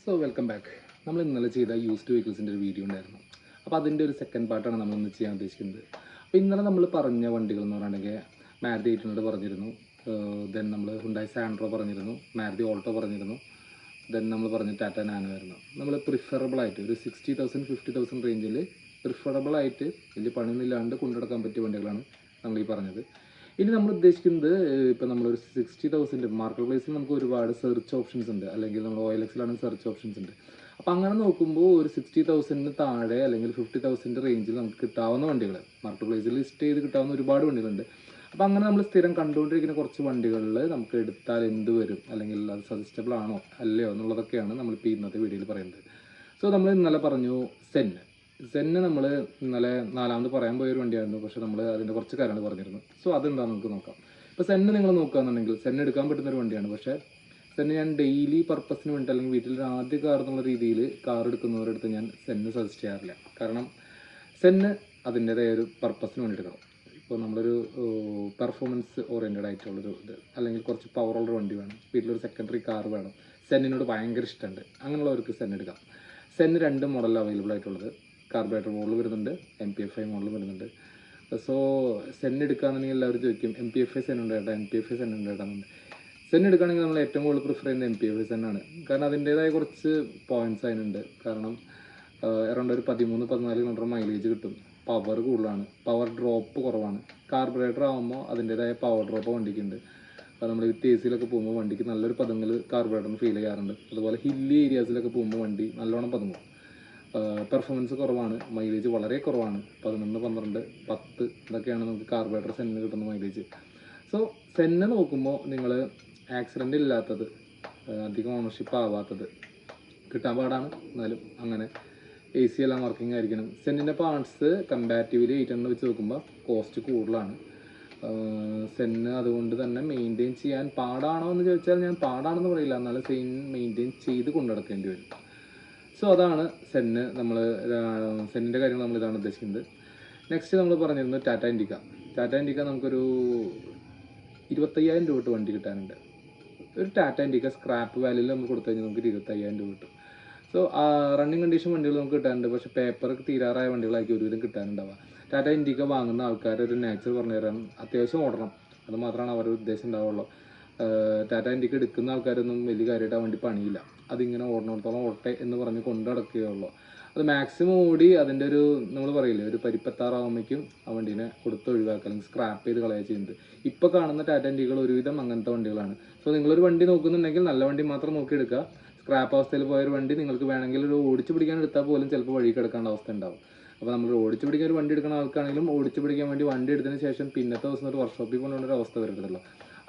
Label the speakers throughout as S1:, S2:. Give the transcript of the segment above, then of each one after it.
S1: So welcome back. നമ്മൾ ഇന്നലെ ചെയ്ത യൂസ്ഡ് വെഹിക്കിൾസിൻ്റെ ഒരു വീഡിയോ ഉണ്ടായിരുന്നു. അപ്പോൾ അതിൻ്റെ ഒരു സെക്കൻഡ് പാർട്ടാണ് നമ്മൾ ഇന്ന് ചെയ്യാൻ ഉദ്ദേശിക്കുന്നത്. അപ്പോൾ ഇന്നലെ നമ്മൾ പറഞ്ഞ വണ്ടികൾ എന്ന് പറയുകയാണെങ്കിൽ മാരുതി 800 പറഞ്ഞിരുന്നു, ദെൻ നമ്മൾ ഹുണ്ടായി സാൻഡ്രോ പറഞ്ഞിരുന്നു, മാരുതി ഓൾട്ടോ പറഞ്ഞിരുന്നു, ദെൻ നമ്മൾ പറഞ്ഞ ടാറ്റ നാനോ ആയിരുന്നു. നമ്മൾ പ്രിഫറബിളായിട്ട് ഒരു 60,000 50,000 റേഞ്ചിൽ പ്രിഫറബിളായിട്ട് വലിയ പണിയൊന്നുമില്ലാണ്ട് കൊണ്ടുനടക്കാൻ പറ്റിയ വണ്ടികളാണ് നമ്മൾ ഈ പറഞ്ഞത്. ഇനി നമ്മൾ ഉദ്ദേശിക്കുന്നത് ഇപ്പോൾ നമ്മളൊരു 60,000 മാർക്കറ്റ് പ്ലേസിൽ നമുക്ക് ഒരുപാട് സെർച്ച് ഓപ്ഷൻസ് ഉണ്ട്, അല്ലെങ്കിൽ നമ്മൾ OLX-ലാണെങ്കിൽ സെർച്ച് ഓപ്ഷൻസ് ഉണ്ട്. അപ്പോൾ അങ്ങനെ നോക്കുമ്പോൾ ഒരു 60,000 താഴെ അല്ലെങ്കിൽ 50,000 റേഞ്ചിൽ നമുക്ക് കിട്ടാവുന്ന വണ്ടികൾ മാർക്കറ്റ് പ്ലേസിൽ ലിസ്റ്റ് ചെയ്ത് കിട്ടാവുന്ന ഒരുപാട് വണ്ടികളുണ്ട്. അപ്പോൾ അങ്ങനെ നമ്മൾ സ്ഥിരം കണ്ടുകൊണ്ടിരിക്കുന്ന കുറച്ച് വണ്ടികളിൽ നമുക്ക് എടുത്താൽ എന്ത് വരും, അല്ലെങ്കിൽ അത് സജസ്റ്റബിൾ ആണോ അല്ലയോ എന്നുള്ളതൊക്കെയാണ് നമ്മളിപ്പോൾ ഇന്നത്തെ വീഡിയോയിൽ പറയുന്നത്. സോ നമ്മൾ ഇന്നലെ പറഞ്ഞു സെന്ന് നമ്മൾ ഇന്നലെ നാലാമത് പറയാൻ പോയൊരു വണ്ടിയായിരുന്നു, പക്ഷേ നമ്മൾ അതിൻ്റെ കുറച്ച് കാര്യങ്ങൾ പറഞ്ഞിരുന്നു. സോ അതെന്താണെന്ന് നമുക്ക് നോക്കാം. ഇപ്പോൾ സെന്ന് നിങ്ങൾ നോക്കുകയാണെന്നുണ്ടെങ്കിൽ സെന്ന് എടുക്കാൻ പറ്റുന്നൊരു വണ്ടിയാണ്. പക്ഷേ സെന്ന് ഞാൻ ഡെയിലി പർപ്പസിന് വേണ്ടി അല്ലെങ്കിൽ വീട്ടിൽ ആദ്യ കാർ എന്നുള്ള രീതിയിൽ കാർ എടുക്കുന്നവരടുത്ത് ഞാൻ സെന്ന് സജസ്റ്റ് ചെയ്യാറില്ല. കാരണം സെന്ന് അതിൻ്റേതായ ഒരു പർപ്പസിന് വേണ്ടി എടുക്കണം. ഇപ്പോൾ നമ്മളൊരു പെർഫോമൻസ് ഓറിയൻറ്റഡ് ആയിട്ടുള്ളൊരു ഇത്, അല്ലെങ്കിൽ കുറച്ച് പവറുള്ള വണ്ടി വേണം, വീട്ടിലൊരു സെക്കൻഡറി കാർ വേണം, സെന്നിനോട് ഭയങ്കര ഇഷ്ടമുണ്ട്, അങ്ങനെയുള്ളവർക്ക് സെന്ന് എടുക്കാം. സെന്ന് 2 മോഡൽ അവൈലബിൾ ആയിട്ടുള്ളത്. കാർബറേറ്റർ മോഡൽ വരുന്നുണ്ട്, MPFI മോഡൽ വരുന്നുണ്ട്. സോ സെന്ന് എടുക്കുകയാണെന്നുണ്ടെങ്കിൽ എല്ലാവരും ചോദിക്കും MPFI സെൻ ഉണ്ട് കേട്ടോ, MPFI സെൻ ഉണ്ട് കേട്ടാന്നുണ്ട്. സെൻ എടുക്കുകയാണെങ്കിൽ നമ്മൾ ഏറ്റവും കൂടുതൽ പ്രിഫർ ചെയ്യുന്നത് MPFI സെന്നാണ്. കാരണം അതിൻ്റേതായ കുറച്ച് പോയിൻറ്റ്സ് അതിനുണ്ട്. കാരണം അറൗണ്ട് ഒരു 13-14 കിലോമീറ്റർ മൈലേജ് കിട്ടും, പവർ കൂടുതലാണ്, പവർ ഡ്രോപ്പ് കുറവാണ്. കാർബറേറ്റർ ആകുമ്പോൾ അതിൻ്റേതായ പവർ ഡ്രോപ്പ് വണ്ടിക്കുണ്ട്. അപ്പോൾ നമ്മൾ വിത്ത് AC-ലൊക്കെ പോകുമ്പോൾ വണ്ടിക്ക് നല്ലൊരു പതുങ്ങൽ കാർബറേറ്ററിന് ഫീൽ ചെയ്യാറുണ്ട്. അതുപോലെ ഹില്ലി ഏരിയാസിലൊക്കെ പോകുമ്പോൾ വണ്ടി നല്ലോണം പതുങ്ങും. പെർഫോമൻസ് കുറവാണ്, മൈലേജ് വളരെ കുറവാണ്, 11, 12, 10 ഇതൊക്കെയാണ് നമുക്ക് കാർബറേറ്റർ സെന്നിന് കിട്ടുന്ന മൈലേജ്. സോ സെന്ന് നോക്കുമ്പോൾ നിങ്ങൾ ആക്സിഡൻ്റ് ഇല്ലാത്തത്, അധികം ഓണർഷിപ്പ് ആവാത്തത് കിട്ടാൻ പാടാണ്. എന്നാലും അങ്ങനെ AC എല്ലാം വർക്കിംഗ് ആയിരിക്കണം. സെന്നിൻ്റെ പാർട്സ് കമ്പാരിറ്റീവ്ലി 800 വെച്ച് നോക്കുമ്പോൾ കോസ്റ്റ് കൂടുതലാണ്. സെന്ന് അതുകൊണ്ട് തന്നെ മെയിൻറ്റെയിൻ ചെയ്യാൻ പാടാണോ എന്ന് ചോദിച്ചാൽ ഞാൻ പാടാണെന്ന് പറയില്ല, എന്നാലും മെയിൻറ്റെയിൻ ചെയ്ത് കൊണ്ടുനടക്കേണ്ടി വരും. സോ അതാണ് സെന്ന്. നമ്മൾ സെന്നിൻ്റെ കാര്യങ്ങൾ നമ്മൾ ഇതാണ് ഉദ്ദേശിക്കുന്നത്. നെക്സ്റ്റ് നമ്മൾ പറഞ്ഞിരുന്നത് ടാറ്റ ഇൻഡിക്ക നമുക്കൊരു 25,000 രൂപ തൊട്ട് വണ്ടി കിട്ടാനുണ്ട്. ഒരു ടാറ്റ ഇൻഡിക്ക സ്ക്രാപ്പ് വാല്യൂയിൽ നമ്മൾ കൊടുത്തു കഴിഞ്ഞാൽ നമുക്ക് 25,000 രൂപ കിട്ടും. സോ റണ്ണിങ് കണ്ടീഷൻ വണ്ടികൾ നമുക്ക് കിട്ടാനുണ്ട്, പക്ഷേ പേപ്പർ തീരാറായ വണ്ടികളായിരിക്കും ഒരുവിധം കിട്ടാനുണ്ടാവുക. ടാറ്റ ഇൻഡിക്ക വാങ്ങുന്ന ആൾക്കാർ ഒരു നേച്ചർ പറഞ്ഞു തരാൻ അത്യാവശ്യം ഓടണം, അത് മാത്രമാണ് അവരുടെ ഉദ്ദേശം ഉണ്ടാവുള്ളൂ. ടാറ്റ ഇൻഡിക്ക എടുക്കുന്ന ആൾക്കാരൊന്നും വലിയ കാര്യമായിട്ട് ആ വണ്ടി പണിയില്ല, അതിങ്ങനെ ഓടണത്തോളം ഓട്ടെ എന്ന് പറഞ്ഞ് കൊണ്ടു നടക്കുകയുള്ളൂ. അത് മാക്സിമം ഓടി അതിൻ്റെ ഒരു നമ്മൾ പറയില്ലേ ഒരു പരിപ്പത്താറാകുമ്പോഴേക്കും ആ വണ്ടീനെ കൊടുത്ത് ഒഴിവാക്കുക, അല്ലെങ്കിൽ സ്ക്രാപ്പ് ചെയ്ത് കളയുക ചെയ്യുന്നത്. ഇപ്പോൾ കാണുന്ന ടാറ്റ ഇൻഡിക്കകൾ ഒരുവിധം അങ്ങനത്തെ വണ്ടികളാണ്. സോ നിങ്ങളൊരു വണ്ടി നോക്കുന്നുണ്ടെങ്കിൽ നല്ല വണ്ടി മാത്രം നോക്കിയെടുക്കുക. സ്ക്രാപ്പ് അവസ്ഥയിൽ പോയൊരു വണ്ടി നിങ്ങൾക്ക് വേണമെങ്കിൽ ഒരു ഓടിച്ചു പിടിക്കാൻ എടുത്താൽ പോലും ചിലപ്പോൾ വഴി കിടക്കേണ്ട അവസ്ഥ ഉണ്ടാവും. അപ്പോൾ നമ്മൾ ഓടിച്ചു പിടിക്കാൻ ഒരു വണ്ടി എടുക്കുന്ന ആൾക്കാണെങ്കിലും ഓടിച്ചു പിടിക്കാൻ വേണ്ടി വണ്ടി എടുത്തതിന് ശേഷം പിന്നത്തെ ദിവസം ഒരു വർക്ക്ഷോപ്പിൽ കൊണ്ടുവന്നൊരു അവസ്ഥ വരരുതല്ലോ.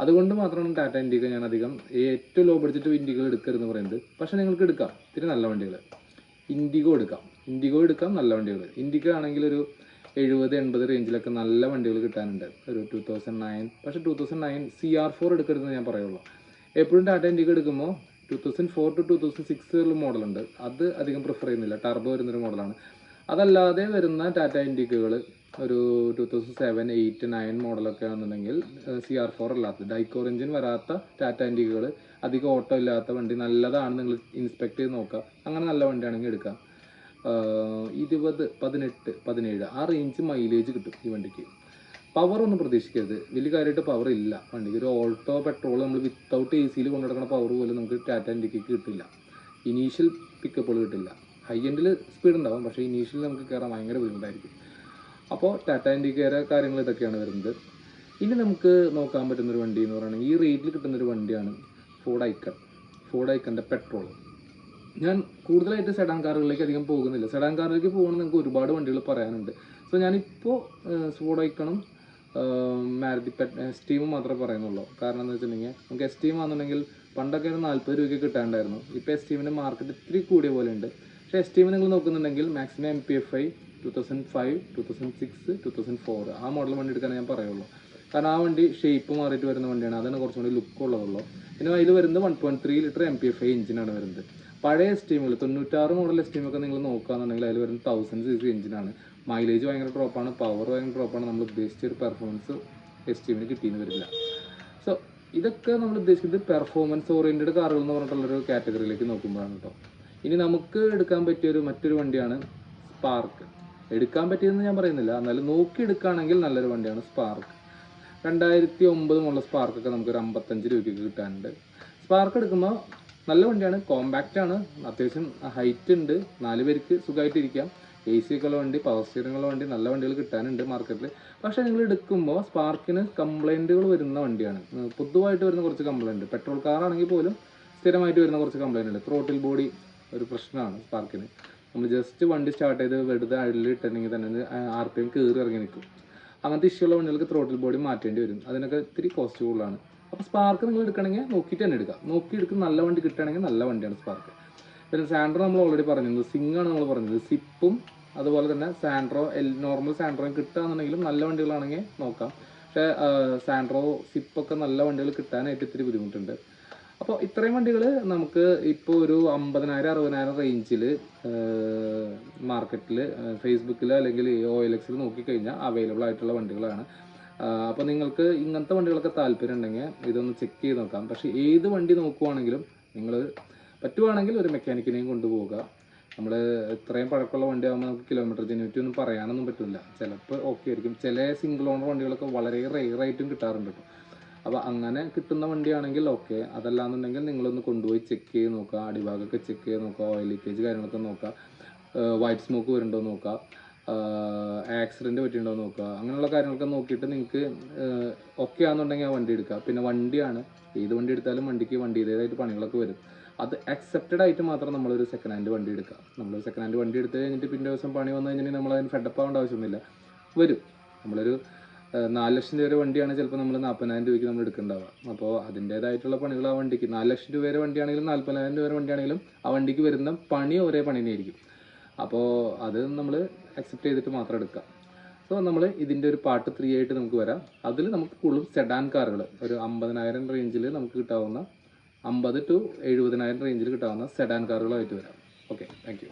S1: അതുകൊണ്ട് മാത്രമാണ് ടാറ്റ ഇൻഡിക്ക ഞാൻ അധികം ഏറ്റവും ലോ ബഡ്ജറ്റ് ഇൻഡിക്കകൾ എടുക്കരുതെന്ന് പറയുന്നത്. പക്ഷേ നിങ്ങൾക്ക് എടുക്കാം ഇത്തിരി നല്ല വണ്ടികൾ, ഇൻഡിഗോ എടുക്കാം നല്ല വണ്ടികൾ. ഇൻഡിക്ക ആണെങ്കിൽ ഒരു 70-80 റേഞ്ചിലൊക്കെ നല്ല വണ്ടികൾ കിട്ടാനുണ്ട്, ഒരു 2009. പക്ഷേ 2009 CR4 എടുക്കരുതെന്ന് ഞാൻ പറയുള്ളൂ. എപ്പോഴും ടാറ്റ ഇൻഡിക്ക എടുക്കുമ്പോൾ 2004 to 2006 മോഡലുണ്ട്, അത് അധികം പ്രിഫർ ചെയ്യുന്നില്ല, ടർബോ വരുന്നൊരു മോഡലാണ്. അതല്ലാതെ വരുന്ന ടാറ്റ ഇൻഡിക്കകൾ ഒരു 2007, 8, 9 മോഡലൊക്കെ ആണെന്നുണ്ടെങ്കിൽ CR4 അല്ലാത്ത ഡൈക്കോർ എഞ്ചിൻ വരാത്ത ടാറ്റ ഇൻഡിക്കകൾ, അധികം ഓട്ടോ ഇല്ലാത്ത വണ്ടി നല്ലതാണ്, നിങ്ങൾ ഇൻസ്പെക്ട് ചെയ്ത് നോക്കുക. അങ്ങനെ നല്ല വണ്ടിയാണെങ്കിൽ എടുക്കാം. 20, 18, 17 ആ റേഞ്ച് മൈലേജ് കിട്ടും ഈ വണ്ടിക്ക്. പവർ ഒന്നും പ്രതീക്ഷിക്കരുത്, വലിയ കാര്യമായിട്ട് പവർ ഇല്ല വണ്ടിക്ക്. ഒരു ഓൾട്ടോ പെട്രോൾ നമ്മൾ വിത്തൗട്ട് AC-യിൽ കൊണ്ടുനടക്കുന്ന പവർ പോലും നമുക്ക് ടാറ്റ ഇൻഡിക്കയ്ക്ക് കിട്ടില്ല. ഇനീഷ്യൽ പിക്കപ്പുകൾ കിട്ടില്ല. ഹൈ എൻഡിൽ സ്പീഡ് ഉണ്ടാവും, പക്ഷേ ഇനീഷ്യൽ നമുക്ക് കയറാൻ ഭയങ്കര ബുദ്ധിമുട്ടായിരിക്കും. അപ്പോൾ ടാറ്റ ഇൻഡിക്കയുടെ കാര്യങ്ങൾ ഇതൊക്കെയാണ് വരുന്നത്. ഇനി നമുക്ക് നോക്കാൻ പറ്റുന്നൊരു വണ്ടി എന്ന് പറയുന്നത് ഈ റേറ്റിൽ കിട്ടുന്നൊരു വണ്ടിയാണ് ഫോർഡ് ഐക്കണിൻ്റെ പെട്രോൾ. ഞാൻ കൂടുതലായിട്ട് സെഡാൻ കാറുകളിലേക്ക് അധികം പോകുന്നില്ല. സെഡാൻ കാറിലേക്ക് പോകണമെന്ന് നമുക്ക് ഒരുപാട് വണ്ടികൾ പറയാനുണ്ട്. സോ ഞാനിപ്പോൾ ഫോർഡ് ഐക്കണും മാരുതി എസ്റ്റീമും മാത്രമേ പറയുന്നുള്ളൂ. കാരണം എന്ന് വെച്ചിട്ടുണ്ടെങ്കിൽ നമുക്ക് എസ്റ്റീം ആണെന്നുണ്ടെങ്കിൽ പണ്ടൊക്കെ ഒരു 40 രൂപയ്ക്ക് കിട്ടാണ്ടായിരുന്നു. ഇപ്പോൾ എസ്റ്റീമിൻ്റെ മാർക്കറ്റ് ഇത്തിരി കൂടിയ പോലെ ഉണ്ട്. പക്ഷേ എസ്റ്റീം നിങ്ങൾ നോക്കുന്നുണ്ടെങ്കിൽ മാക്സിമം MPFI 2005, 2006, 2004 ആ മോഡൽ വണ്ടി എടുക്കാൻ ഞാൻ പറയുള്ളൂ. കാരണം ആ വണ്ടി ഷേപ്പ് മാറിയിട്ട് വരുന്ന വണ്ടിയാണ്, അതാണ് കുറച്ചും കൂടി ലുക്ക് ഉള്ളതുള്ളൂ. പിന്നെ അതിൽ വരുന്നത് 1.3 ലിറ്റർ MPFI എഞ്ചിനാണ് വരുന്നത്. പഴയ എസ്റ്റീമുകൾ 96 മോഡൽ എസ്റ്റീമൊക്കെ നിങ്ങൾ നോക്കുകയാണെന്നുണ്ടെങ്കിൽ അതിൽ വരുന്നത് 1000 cc എഞ്ചിനാണ്. മൈലേജ് ഭയങ്കര ഡ്രോപ്പാണ്, പവർ ഭയങ്കര ഡ്രോപ്പാണ്, നമ്മൾ ഉദ്ദേശിച്ച ഒരു പെർഫോമൻസ് എസ്റ്റീമിന് കിട്ടിയെന്ന് വരില്ല. സോ ഇതൊക്കെ നമ്മൾ ഉദ്ദേശിക്കുന്നത് പെർഫോമൻസ് ഓറിയൻറ്റഡ് കാറുകൾ എന്ന് പറഞ്ഞിട്ടുള്ളൊരു കാറ്റഗറിയിലേക്ക് നോക്കുമ്പോഴാണ് കേട്ടോ. ഇനി നമുക്ക് എടുക്കാൻ പറ്റിയൊരു മറ്റൊരു വണ്ടിയാണ് സ്പാർക്ക്. എടുക്കാൻ പറ്റിയതെന്ന് ഞാൻ പറയുന്നില്ല, എന്നാലും നോക്കി എടുക്കുകയാണെങ്കിൽ നല്ലൊരു വണ്ടിയാണ് സ്പാർക്ക്. 2009 മുതലുള്ള സ്പാർക്കൊക്കെ നമുക്കൊരു 55 രൂപയ്ക്ക് കിട്ടാനുണ്ട്. സ്പാർക്ക് എടുക്കുമ്പോൾ നല്ല വണ്ടിയാണ്, കോമ്പാക്റ്റ് ആണ്, അത്യാവശ്യം ഹൈറ്റ് ഉണ്ട്, 4 പേർക്ക് സുഖമായിട്ടിരിക്കാം, AC ഒക്കെ ഉള്ള വണ്ടി, പവർ സ്റ്റിയറിംഗ് ഉള്ള വണ്ടി, നല്ല വണ്ടികൾ കിട്ടാനുണ്ട് മാർക്കറ്റിൽ. പക്ഷേ നിങ്ങൾ എടുക്കുമ്പോൾ സ്പാർക്കിന് കംപ്ലൈൻറ്റുകൾ വരുന്ന വണ്ടിയാണ്. പൊതുവായിട്ട് വരുന്ന കുറച്ച് കംപ്ലൈൻറ്റ്, പെട്രോൾ കാറാണെങ്കിൽ പോലും സ്ഥിരമായിട്ട് വരുന്ന കുറച്ച് കംപ്ലൈൻറ്റ് ഉണ്ട്. ത്രോട്ടിൽ ബോഡി ഒരു പ്രശ്നമാണ് സ്പാർക്കിന്. നമ്മൾ ജസ്റ്റ് വണ്ടി സ്റ്റാർട്ട് ചെയ്ത് വെറുതെ അഴിലിട്ടുണ്ടെങ്കിൽ തന്നെ RPM കയറി ഇറങ്ങി നിൽക്കും. അങ്ങനത്തെ ഇഷ്യൂ ഉള്ള വണ്ടികൾക്ക് ത്രോട്ടിൽ ബോഡി മാറ്റേണ്ടി വരും. അതിനൊക്കെ ഇത്തിരി കോസ്റ്റ് കൂടുതലാണ്. അപ്പോൾ സ്പാർക്ക് നിങ്ങൾ എടുക്കണമെങ്കിൽ നോക്കിയിട്ട് തന്നെ എടുക്കാം. നോക്കി എടുക്കുന്ന നല്ല വണ്ടി കിട്ടുകയാണെങ്കിൽ നല്ല വണ്ടിയാണ് സ്പാർക്ക്. പിന്നെ സാൻഡ്രോ നമ്മൾ ഓൾറെഡി പറഞ്ഞിരുന്നു, സിങ്ങാണ് നമ്മൾ പറഞ്ഞത്. സിപ്പും അതുപോലെ തന്നെ സാൻഡ്രോ നോർമൽ സാൻഡ്രോയും കിട്ടുകയാണെന്നുണ്ടെങ്കിലും നല്ല വണ്ടികളാണെങ്കിൽ നോക്കാം. പക്ഷേ സാൻഡ്രോ സിപ്പൊക്കെ നല്ല വണ്ടികൾ കിട്ടാനായിട്ട് ഇത്തിരി ബുദ്ധിമുട്ടുണ്ട്. അപ്പോൾ ഇത്രയും വണ്ടികൾ നമുക്ക് ഇപ്പോൾ ഒരു 50,000-60,000 റേഞ്ചിൽ മാർക്കറ്റിൽ ഫേസ്ബുക്കിൽ അല്ലെങ്കിൽ OLX നോക്കിക്കഴിഞ്ഞാൽ അവൈലബിൾ ആയിട്ടുള്ള വണ്ടികളാണ്. അപ്പോൾ നിങ്ങൾക്ക് ഇങ്ങനത്തെ വണ്ടികളൊക്കെ താല്പര്യം ഉണ്ടെങ്കിൽ ഇതൊന്ന് ചെക്ക് ചെയ്ത് നോക്കാം. പക്ഷേ ഏത് വണ്ടി നോക്കുവാണെങ്കിലും നിങ്ങൾ പറ്റുവാണെങ്കിൽ ഒരു മെക്കാനിക്കിനെയും കൊണ്ടുപോവുക. നമ്മൾ ഇത്രയും പഴക്കമുള്ള വണ്ടിയാകുമ്പോൾ നമുക്ക് കിലോമീറ്റർ ജെന്യൂറ്റി ഒന്നും പറയാനൊന്നും പറ്റില്ല. ചിലപ്പോൾ ഓക്കെ ആയിരിക്കും, ചില സിംഗിൾ ഓണർ വണ്ടികളൊക്കെ വളരെ റെയറായിട്ടും കിട്ടാറുണ്ട് കേട്ടോ. അപ്പോൾ അങ്ങനെ കിട്ടുന്ന വണ്ടിയാണെങ്കിൽ ഓക്കെ. അതല്ലാന്നുണ്ടെങ്കിൽ നിങ്ങളൊന്ന് കൊണ്ടുപോയി ചെക്ക് ചെയ്ത് നോക്കുക, അടിഭാഗമൊക്കെ ചെക്ക് ചെയ്ത് നോക്കുക, ഓയിൽ ലീക്കേജ് കാര്യങ്ങളൊക്കെ നോക്കുക, വൈറ്റ് സ്മോക്ക് വരുന്നുണ്ടോ നോക്കുക, ആക്സിഡൻറ്റ് പറ്റിയിട്ടുണ്ടോ നോക്കുക. അങ്ങനെയുള്ള കാര്യങ്ങളൊക്കെ നോക്കിയിട്ട് നിങ്ങൾക്ക് ഓക്കെ ആണെന്നുണ്ടെങ്കിൽ ആ വണ്ടി എടുക്കുക. പിന്നെ വണ്ടിയാണ്, ഏത് വണ്ടി എടുത്താലും വണ്ടിക്ക് വണ്ടിയുടേതായിട്ട് പണികളൊക്കെ വരും. അത് അക്സെപ്റ്റഡ് ആയിട്ട് മാത്രം നമ്മളൊരു സെക്കൻഡ് ഹാൻഡ് വണ്ടി എടുക്കുക. നമ്മൾ സെക്കൻഡ് ഹാൻഡ് വണ്ടി എടുത്ത് കഴിഞ്ഞിട്ട് പിന്നെ ദിവസം പണി വന്നു കഴിഞ്ഞാൽ നമ്മൾ അതിന് ഫെഡപ്പ് ആവേണ്ട ആവശ്യമൊന്നുമില്ല. വരും. നമ്മളൊരു 4 ലക്ഷം രൂപ വണ്ടിയാണ് ചിലപ്പോൾ നമ്മൾ 40,000 രൂപയ്ക്ക് നമ്മൾ എടുക്കേണ്ടാവുക. അപ്പോൾ അതിൻ്റേതായിട്ടുള്ള പണികൾ ആ വണ്ടിക്ക് 4 ലക്ഷം രൂപ വരെ വണ്ടിയാണെങ്കിലും 40,000 രൂപ വരെ വണ്ടിയാണെങ്കിലും ആ വണ്ടിക്ക് വരുന്ന പണി ഒരേ പണി തന്നെയായിരിക്കും. അപ്പോൾ അത് നമ്മൾ അക്സെപ്റ്റ് ചെയ്തിട്ട് മാത്രം എടുക്കുക. സോ നമ്മൾ ഇതിൻ്റെ ഒരു പാർട്ട് 3 ആയിട്ട് നമുക്ക് വരാം. അതിൽ നമുക്ക് കൂടുതലും സെഡാൻ കാറുകൾ, ഒരു 50,000 റേഞ്ചിൽ നമുക്ക് കിട്ടാവുന്ന 50 to 70,000 റേഞ്ചിൽ കിട്ടാവുന്ന സെഡാൻ കാറുകളായിട്ട് വരാം. Okay, thank you.